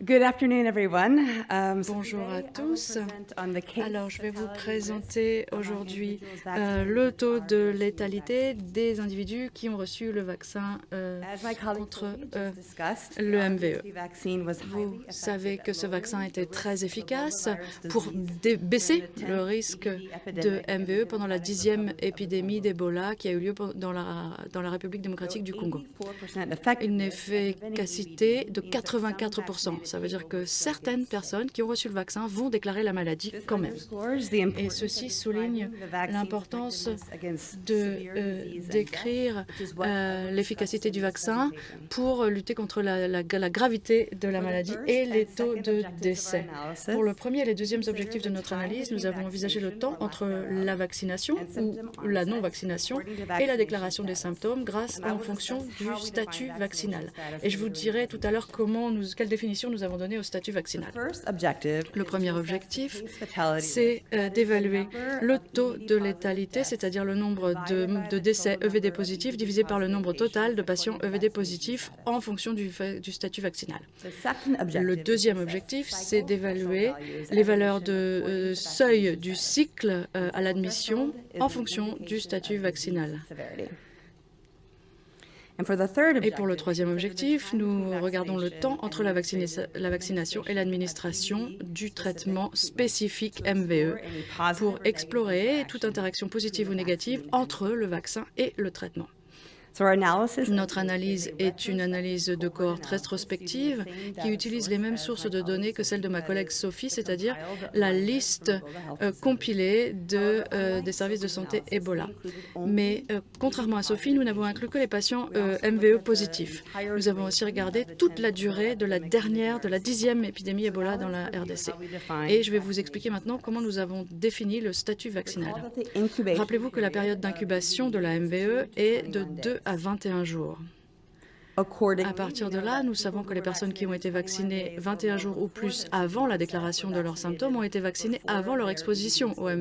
Good afternoon, everyone. Bonjour à tous. Alors, je vais vous présenter aujourd'hui le taux de létalité des individus qui ont reçu le vaccin contre le MVE. Vous savez que ce vaccin était très efficace pour baisser le risque de MVE pendant la 10e épidémie d'Ebola qui a eu lieu dans la République démocratique du Congo. Une efficacité de 84%. Ça veut dire que certaines personnes qui ont reçu le vaccin vont déclarer la maladie quand même. Et ceci souligne l'importance de décrire l'efficacité du vaccin pour lutter contre la gravité de la maladie et les taux de décès. Pour le premier et les deuxièmes objectifs de notre analyse, nous avons envisagé le temps entre la vaccination ou la non-vaccination et la déclaration des symptômes en fonction du statut vaccinal. Et je vous dirai tout à l'heure quelle définition nous avons donnée au statut vaccinal. Le premier objectif, c'est d'évaluer le taux de létalité, c'est-à-dire le nombre de décès EVD positifs divisé par le nombre total de patients EVD positifs en fonction du statut vaccinal. Le deuxième objectif, c'est d'évaluer les valeurs de seuil du cycle à l'admission en fonction du statut vaccinal. Et pour le troisième objectif, nous regardons le temps entre la vaccination et l'administration du traitement spécifique MVE pour explorer toute interaction positive ou négative entre le vaccin et le traitement. Notre analyse est une analyse de cohorte rétrospective qui utilise les mêmes sources de données que celle de ma collègue Sophie, c'est-à-dire la liste compilée des services de santé Ebola. Mais contrairement à Sophie, nous n'avons inclus que les patients MVE positifs. Nous avons aussi regardé toute la durée de la 10e épidémie Ebola dans la RDC. Et je vais vous expliquer maintenant comment nous avons défini le statut vaccinal. Rappelez-vous que la période d'incubation de la MVE est de 2 à 21 jours. À partir de là, nous savons que les personnes qui ont été vaccinées 21 jours ou plus avant la déclaration de leurs symptômes ont été vaccinées avant leur exposition à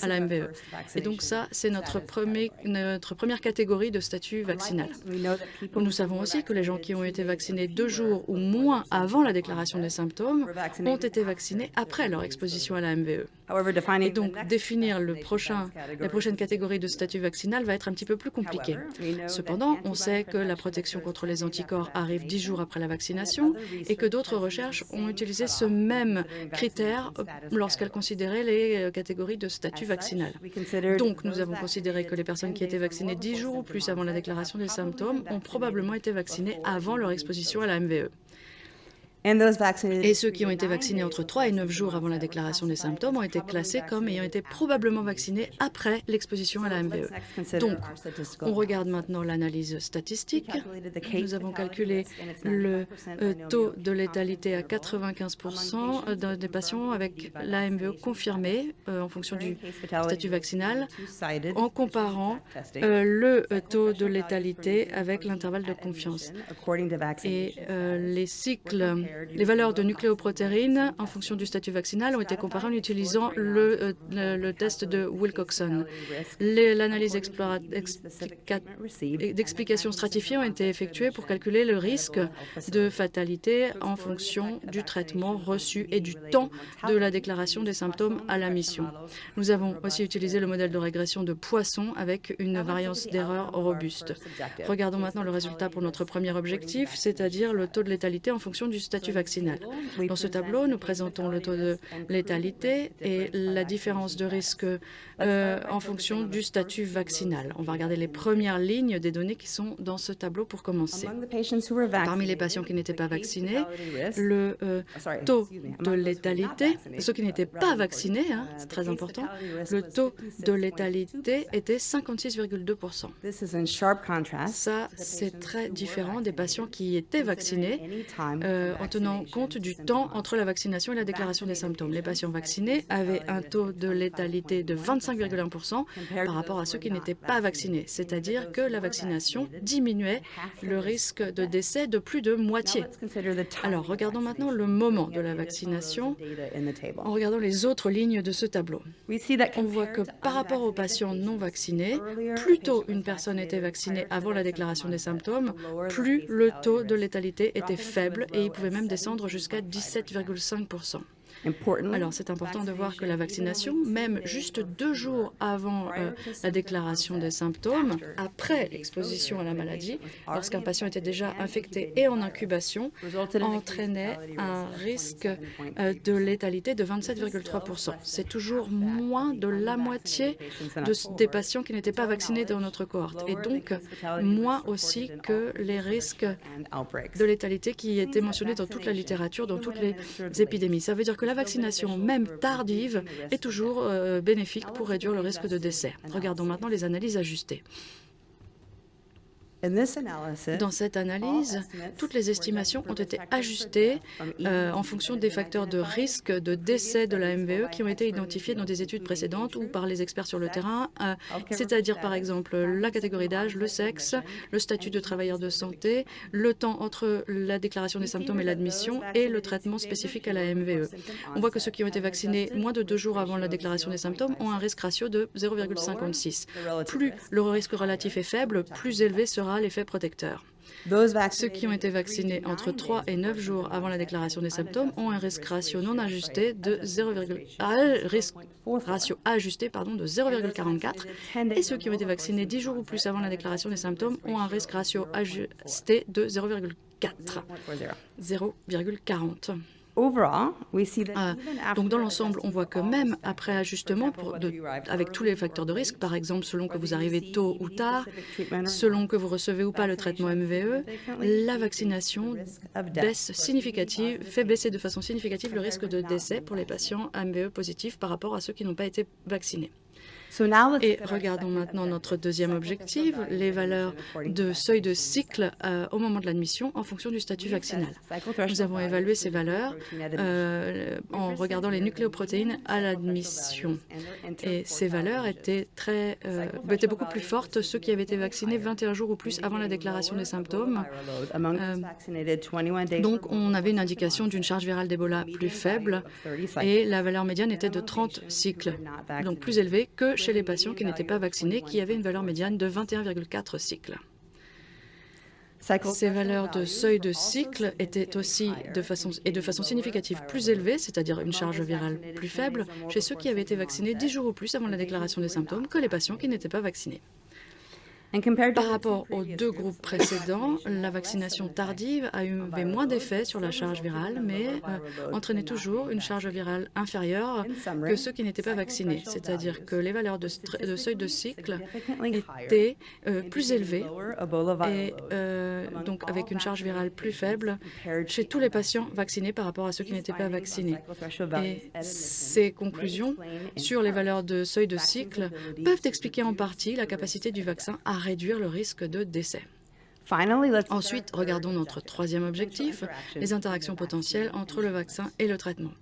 la MVE. Et donc ça, c'est notre première catégorie de statut vaccinal. Nous savons aussi que les gens qui ont été vaccinés 2 jours ou moins avant la déclaration des symptômes ont été vaccinés après leur exposition à la MVE. Et donc, définir la prochaine catégorie de statut vaccinal va être un petit peu plus compliqué. Cependant, on sait que la protection contre les anticorps arrive 10 jours après la vaccination et que d'autres recherches ont utilisé ce même critère lorsqu'elles considéraient les catégories de statut vaccinal. Donc, nous avons considéré que les personnes qui étaient vaccinées 10 jours ou plus avant la déclaration des symptômes ont probablement été vaccinées avant leur exposition à la MVE. Et ceux qui ont été vaccinés entre 3 et 9 jours avant la déclaration des symptômes ont été classés comme ayant été probablement vaccinés après l'exposition à la MVE. Donc, on regarde maintenant l'analyse statistique. Nous avons calculé le taux de létalité à 95% des patients avec la MVE confirmée en fonction du statut vaccinal, en comparant le taux de létalité avec l'intervalle de confiance. Et les valeurs de nucléoprotéines en fonction du statut vaccinal ont été comparées en utilisant le test de Wilcoxon. L'analyse d'explication stratifiée ont été effectuées pour calculer le risque de fatalité en fonction du traitement reçu et du temps de la déclaration des symptômes à la mission. Nous avons aussi utilisé le modèle de régression de Poisson avec une variance d'erreur robuste. Regardons maintenant le résultat pour notre premier objectif, c'est-à-dire le taux de létalité en fonction du statut vaccinal. Dans ce tableau, nous présentons le taux de létalité et la différence de risque en fonction du statut vaccinal. On va regarder les premières lignes des données qui sont dans ce tableau pour commencer. Parmi les patients qui n'étaient pas vaccinés, le taux de létalité, ceux qui n'étaient pas vaccinés, c'est très important, le taux de létalité était 56,2%. Ça, c'est très différent des patients qui étaient vaccinés en tenant compte du temps entre la vaccination et la déclaration des symptômes. Les patients vaccinés avaient un taux de létalité de 25,1% par rapport à ceux qui n'étaient pas vaccinés, c'est-à-dire que la vaccination diminuait le risque de décès de plus de moitié. Alors, regardons maintenant le moment de la vaccination en regardant les autres lignes de ce tableau. On voit que par rapport aux patients non vaccinés, plus tôt une personne était vaccinée avant la déclaration des symptômes, plus le taux de létalité était faible et il pouvait même même descendre jusqu'à 17,5%. Alors, c'est important de voir que la vaccination, même juste 2 jours avant la déclaration des symptômes, après l'exposition à la maladie, lorsqu'un patient était déjà infecté et en incubation, entraînait un risque de létalité de 27,3%. C'est toujours moins de la moitié des patients qui n'étaient pas vaccinés dans notre cohorte, et donc moins aussi que les risques de létalité qui étaient mentionnés dans toute la littérature, dans toutes les épidémies. Ça veut dire que la vaccination, même tardive, est toujours bénéfique pour réduire le risque de décès. Regardons maintenant les analyses ajustées. Dans cette analyse, toutes les estimations ont été ajustées en fonction des facteurs de risque de décès de la MVE qui ont été identifiés dans des études précédentes ou par les experts sur le terrain, c'est-à-dire par exemple la catégorie d'âge, le sexe, le statut de travailleur de santé, le temps entre la déclaration des symptômes et l'admission et le traitement spécifique à la MVE. On voit que ceux qui ont été vaccinés moins de 2 jours avant la déclaration des symptômes ont un risque ratio de 0,56. Plus le risque relatif est faible, plus élevé sera l'effet protecteur. Ceux qui ont été vaccinés entre 3 et 9 jours avant la déclaration des symptômes ont un risque ratio non ajusté de risque ratio ajusté de 0,44 et ceux qui ont été vaccinés 10 jours ou plus avant la déclaration des symptômes ont un risque ratio ajusté de 0,40. Donc, dans l'ensemble, on voit que même après ajustement, avec tous les facteurs de risque, par exemple, selon que vous arrivez tôt ou tard, selon que vous recevez ou pas le traitement MVE, la vaccination fait baisser de façon significative le risque de décès pour les patients MVE positifs par rapport à ceux qui n'ont pas été vaccinés. Et regardons maintenant notre deuxième objectif, les valeurs de seuil de cycle au moment de l'admission en fonction du statut vaccinal. Nous avons évalué ces valeurs en regardant les nucléoprotéines à l'admission. Et ces valeurs étaient beaucoup plus fortes ceux qui avaient été vaccinés 21 jours ou plus avant la déclaration des symptômes. Donc, on avait une indication d'une charge virale d'Ebola plus faible et la valeur médiane était de 30 cycles, donc plus élevée que chez les patients qui n'étaient pas vaccinés, qui avaient une valeur médiane de 21,4 cycles. Ces valeurs de seuil de cycle étaient aussi de façon significative plus élevées, c'est-à-dire une charge virale plus faible, chez ceux qui avaient été vaccinés 10 jours ou plus avant la déclaration des symptômes que les patients qui n'étaient pas vaccinés. Par rapport aux 2 groupes précédents, la vaccination tardive avait moins d'effet sur la charge virale, mais entraînait toujours une charge virale inférieure que ceux qui n'étaient pas vaccinés. C'est-à-dire que les valeurs de seuil de cycle étaient plus élevées, et donc avec une charge virale plus faible chez tous les patients vaccinés par rapport à ceux qui n'étaient pas vaccinés. Et ces conclusions sur les valeurs de seuil de cycle peuvent expliquer en partie la capacité du vaccin à réduire le risque de décès. Ensuite, regardons notre troisième objectif, les interactions potentielles entre le vaccin et le traitement.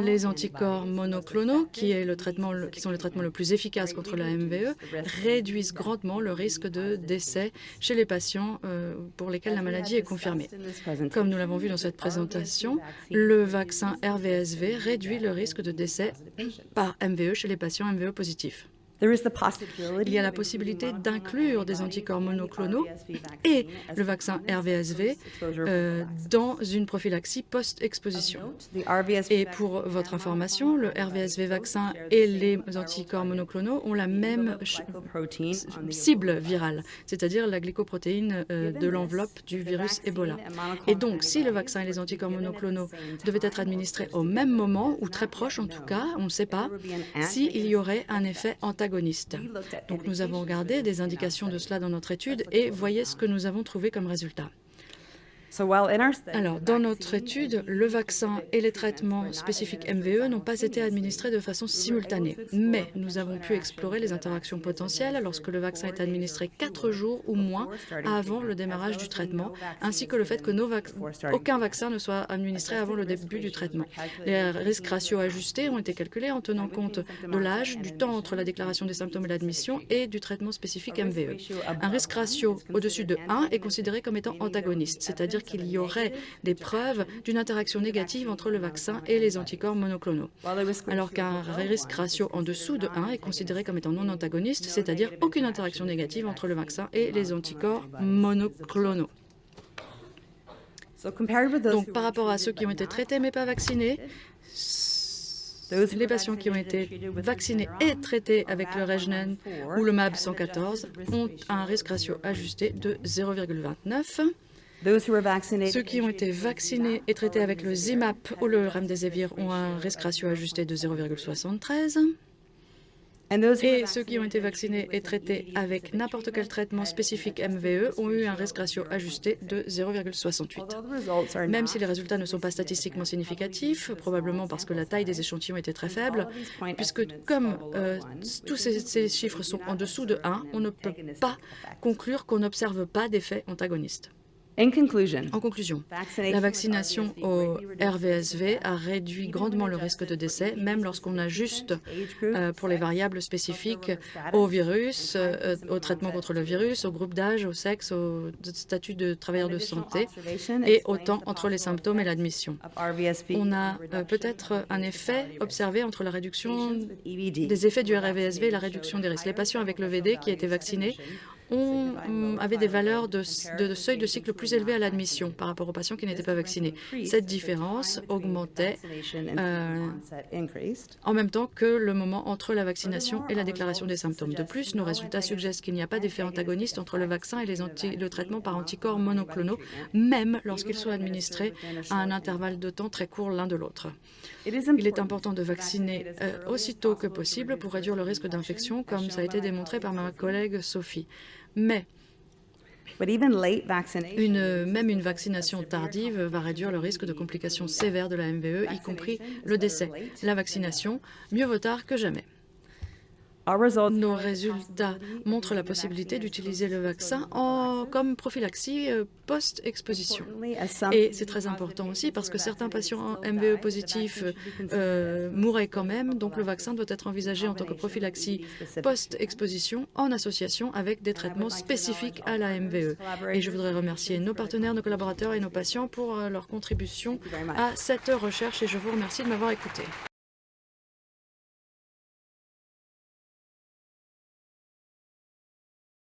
Les anticorps monoclonaux, qui sont le traitement le plus efficace contre la MVE, réduisent grandement le risque de décès chez les patients pour lesquels la maladie est confirmée. Comme nous l'avons vu dans cette présentation, le vaccin RVSV réduit le risque de décès par MVE chez les patients MVE positifs. Il y a la possibilité d'inclure des anticorps monoclonaux et le vaccin RVSV dans une prophylaxie post-exposition. Et pour votre information, le RVSV vaccin et les anticorps monoclonaux ont la même cible virale, c'est-à-dire la glycoprotéine de l'enveloppe du virus Ebola. Et donc, si le vaccin et les anticorps monoclonaux devaient être administrés au même moment, ou très proches en tout cas, on ne sait pas, s'il y aurait un effet antagoniste. Donc nous avons regardé des indications de cela dans notre étude et voyez ce que nous avons trouvé comme résultat. Alors, dans notre étude, le vaccin et les traitements spécifiques MVE n'ont pas été administrés de façon simultanée, mais nous avons pu explorer les interactions potentielles lorsque le vaccin est administré 4 jours ou moins avant le démarrage du traitement, ainsi que le fait que aucun vaccin ne soit administré avant le début du traitement. Les risques ratios ajustés ont été calculés en tenant compte de l'âge, du temps entre la déclaration des symptômes et l'admission et du traitement spécifique MVE. Un risque ratio au-dessus de 1 est considéré comme étant antagoniste, c'est-à-dire qu'il y aurait des preuves d'une interaction négative entre le vaccin et les anticorps monoclonaux, alors qu'un risque ratio en dessous de 1 est considéré comme étant non antagoniste, c'est-à-dire aucune interaction négative entre le vaccin et les anticorps monoclonaux. Donc, par rapport à ceux qui ont été traités mais pas vaccinés, les patients qui ont été vaccinés et traités avec le Regenen ou le MAB 114 ont un risque ratio ajusté de 0,29. Ceux qui ont été vaccinés et traités avec le ZIMAP ou le Remdesivir ont un risque ratio ajusté de 0,73. Et ceux qui ont été vaccinés et traités avec n'importe quel traitement spécifique MVE ont eu un risque ratio ajusté de 0,68. Même si les résultats ne sont pas statistiquement significatifs, probablement parce que la taille des échantillons était très faible, puisque comme tous ces chiffres sont en dessous de 1, on ne peut pas conclure qu'on n'observe pas d'effet antagoniste. En conclusion, la vaccination au RVSV a réduit grandement le risque de décès, même lorsqu'on ajuste pour les variables spécifiques au virus, au traitement contre le virus, au groupe d'âge, au sexe, au statut de travailleur de santé et au temps entre les symptômes et l'admission. On a peut-être un effet observé entre la réduction des effets du RVSV et la réduction des risques. Les patients avec le VD qui étaient vaccinés avaient des valeurs de seuil de cycle plus élevées à l'admission par rapport aux patients qui n'étaient pas vaccinés. Cette différence augmentait en même temps que le moment entre la vaccination et la déclaration des symptômes. De plus, nos résultats suggèrent qu'il n'y a pas d'effet antagoniste entre le vaccin et le traitement par anticorps monoclonaux, même lorsqu'ils sont administrés à un intervalle de temps très court l'un de l'autre. Il est important de vacciner aussitôt que possible pour réduire le risque d'infection, comme ça a été démontré par ma collègue Sophie. Mais même une vaccination tardive va réduire le risque de complications sévères de la MVE, y compris le décès. La vaccination, mieux vaut tard que jamais. Nos résultats montrent la possibilité d'utiliser le vaccin comme prophylaxie post-exposition. Et c'est très important aussi parce que certains patients MVE positifs mourraient quand même, donc le vaccin doit être envisagé en tant que prophylaxie post-exposition en association avec des traitements spécifiques à la MVE. Et je voudrais remercier nos partenaires, nos collaborateurs et nos patients pour leur contribution à cette recherche et je vous remercie de m'avoir écouté.